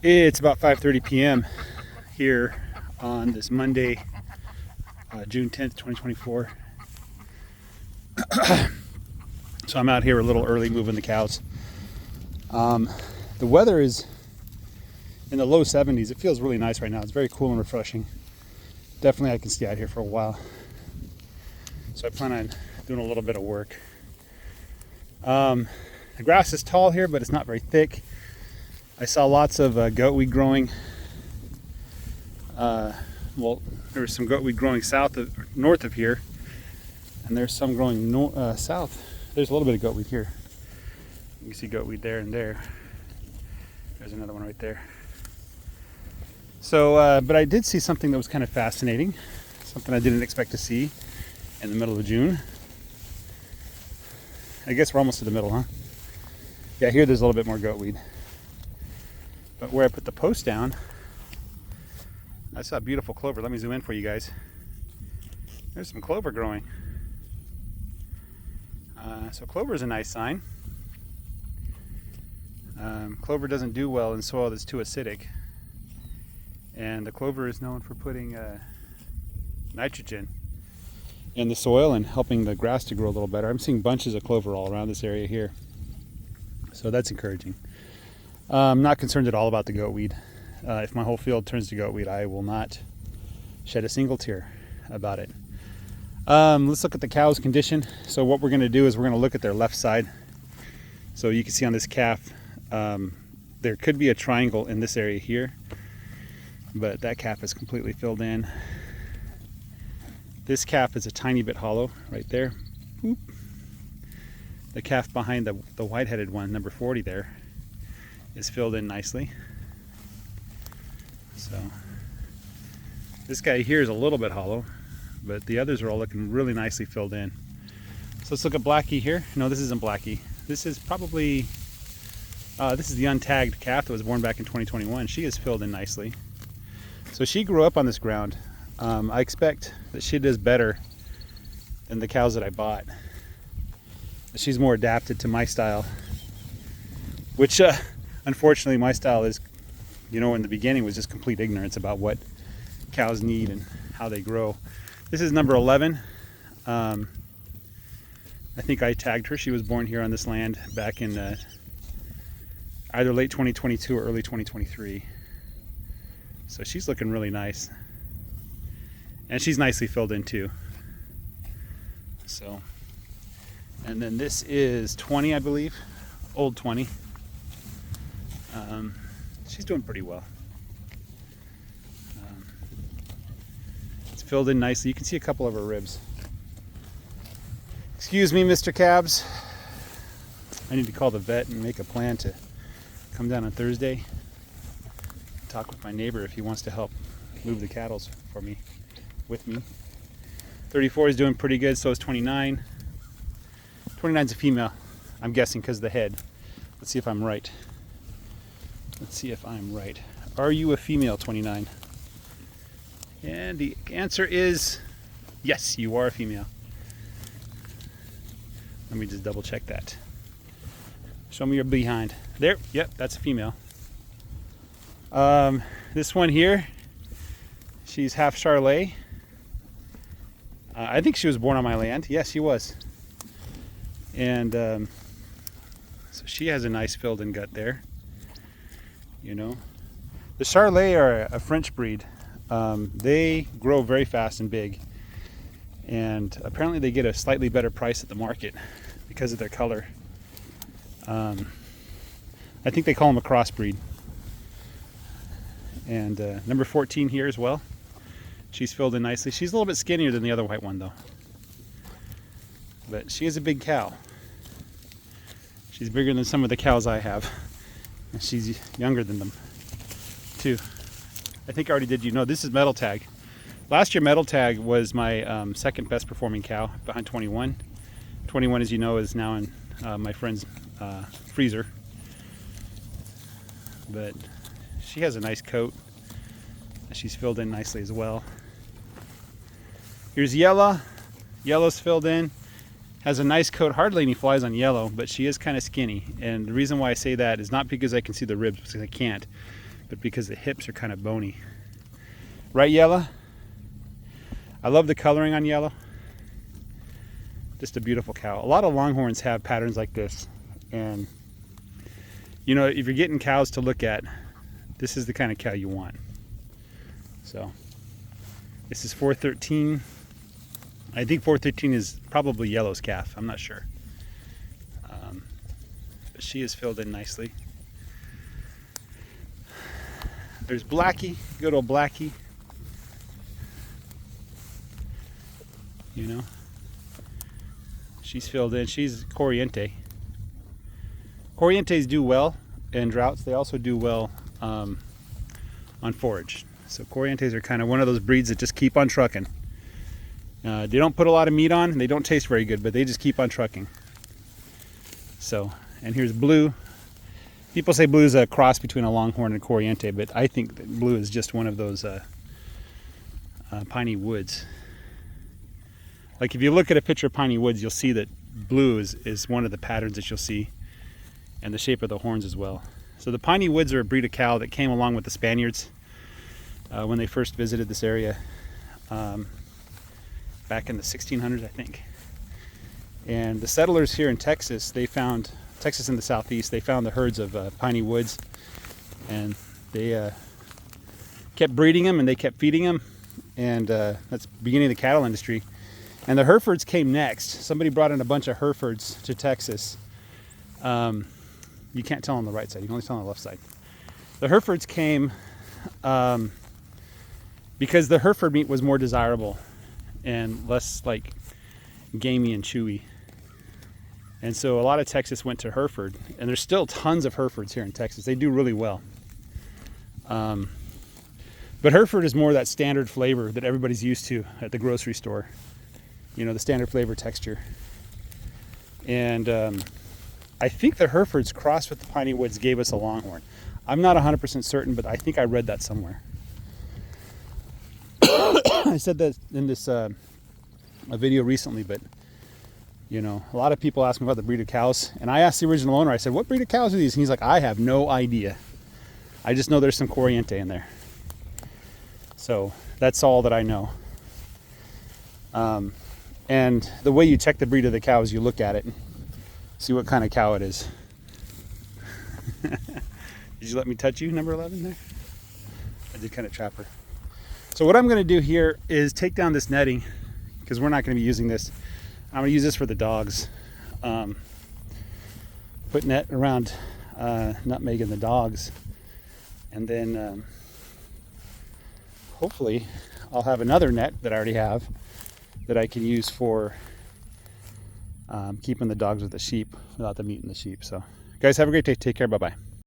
It's about 5:30 p.m. here on this Monday, June 10th, 2024. So I'm out here a little early moving the cows. The weather is in the low 70s. It feels really nice right now. It's very cool and refreshing. Definitely I can stay out here for a while. So I plan on doing a little bit of work. The grass is tall here, but it's not very thick. I saw lots of goatweed growing. Well, there was some goatweed growing north of here, and there's some growing south. There's a little bit of goatweed here. You can see goatweed there and there. There's another one right there. So, but I did see something that was kind of fascinating, something I didn't expect to see in the middle of June. I guess we're almost to the middle, huh? Yeah, here there's a little bit more goatweed. But where I put the post down, I saw a beautiful clover. Let me zoom in for you guys. There's some clover growing. So clover is a nice sign. Clover doesn't do well in soil that's too acidic. And the clover is known for putting nitrogen in the soil and helping the grass to grow a little better. I'm seeing bunches of clover all around this area here. So that's encouraging. I'm not concerned at all about the goatweed. If my whole field turns to goatweed, I will not shed a single tear about it. Let's look at the cow's condition. So what we're going to do is we're going to look at their left side. So you can see on this calf, there could be a triangle in this area here, but that calf is completely filled in. This calf is a tiny bit hollow right there. Boop. The calf behind the white-headed one, number 40 there, is filled in nicely. So this guy here is a little bit hollow, but the others are all looking really nicely filled in. So let's look at Blackie here. No, this isn't Blackie. This is probably, this is the untagged calf that was born back in 2021. She is filled in nicely. So she grew up on this ground. I expect that she does better than the cows that I bought. She's more adapted to my style, which unfortunately my style is, in the beginning was just complete ignorance about what cows need and how they grow. This is number 11. I think I tagged her. She was born here on this land back in either late 2022 or early 2023. So she's looking really nice. And she's nicely filled in too. So, and then this is 20, I believe, old 20. She's doing pretty well. It's filled in nicely. You can see a couple of her ribs. Excuse me, Mr. Cabs. I need to call the vet and make a plan to come down on Thursday. Talk with my neighbor if he wants to help move the cattle for me, with me. 34 is doing pretty good, so is 29. 29 is a female, I'm guessing because of the head. Let's see if I'm right. Let's see if I'm right. Are you a female, 29? And the answer is yes, you are a female. Let me just double check that. Show me your behind. There, yep, that's a female. This one here, she's half Charolais. I think she was born on my land. Yes, she was. And so she has a nice filled in gut there. The Charolais are a French breed. They grow very fast and big. And apparently they get a slightly better price at the market because of their color. I think they call them a crossbreed. And number 14 here as well. She's filled in nicely. She's a little bit skinnier than the other white one though. But she is a big cow. She's bigger than some of the cows I have. And she's younger than them too. I think I already did, this is Metal Tag. Last year Metal Tag was my second best performing cow behind 21. 21, as you know, is now in my friend's freezer. But she has a nice coat. She's filled in nicely as well. Here's Yellow. Yellow's filled in. Has a nice coat, hardly any flies on Yellow, but she is kind of skinny. And the reason why I say that is not because I can see the ribs, because I can't, but because the hips are kind of bony. Right, Yella? I love the coloring on Yellow. Just a beautiful cow. A lot of Longhorns have patterns like this, and you know, if you're getting cows to look at, this is the kind of cow you want. So this is 413. I think 413 is probably Yellow's calf. I'm not sure. But she is filled in nicely. There's Blackie, good old Blackie. You know, she's filled in. She's Corriente. Corrientes do well in droughts. They also do well on forage. So Corrientes are kind of one of those breeds that just keep on trucking. They don't put a lot of meat on, and they don't taste very good, but they just keep on trucking. So, and here's Blue. People say Blue is a cross between a Longhorn and a Corriente, but I think that Blue is just one of those piney woods. Like if you look at a picture of piney woods, you'll see that Blue is one of the patterns that you'll see, and the shape of the horns as well. So the piney woods are a breed of cow that came along with the Spaniards when they first visited this area back in the 1600s, I think. And the settlers here in Texas, they found, Texas in the southeast, they found the herds of piney woods, and they kept breeding them and they kept feeding them, and that's the beginning of the cattle industry. And the Herefords came next. Somebody brought in a bunch of Herefords to Texas. You can't tell on the right side, you can only tell on the left side. The Herefords came because the Hereford meat was more desirable and less like gamey and chewy. And so a lot of Texas went to Hereford, and there's still tons of Herefords here in Texas. They do really well. But Hereford is more that standard flavor that everybody's used to at the grocery store. You know, the standard flavor texture. And I think the Herefords crossed with the piney woods gave us a Longhorn. I'm not 100% certain, but I think I read that somewhere. I said that in this a video recently, but you know, a lot of people ask me about the breed of cows, and I asked the original owner, I said, what breed of cows are these? And he's like, I have no idea. I just know there's some Corriente in there. So that's all that I know. And the way you check the breed of the cow is you look at it and see what kind of cow it is. Did you let me touch you, number 11 there? I did kind of trap her. So what I'm going to do here is take down this netting, because we're not going to be using this. I'm going to use this for the dogs. Put net around Nutmeg and the dogs. And then hopefully I'll have another net that I already have that I can use for keeping the dogs with the sheep without them eating the sheep. So guys, have a great day. Take care. Bye-bye.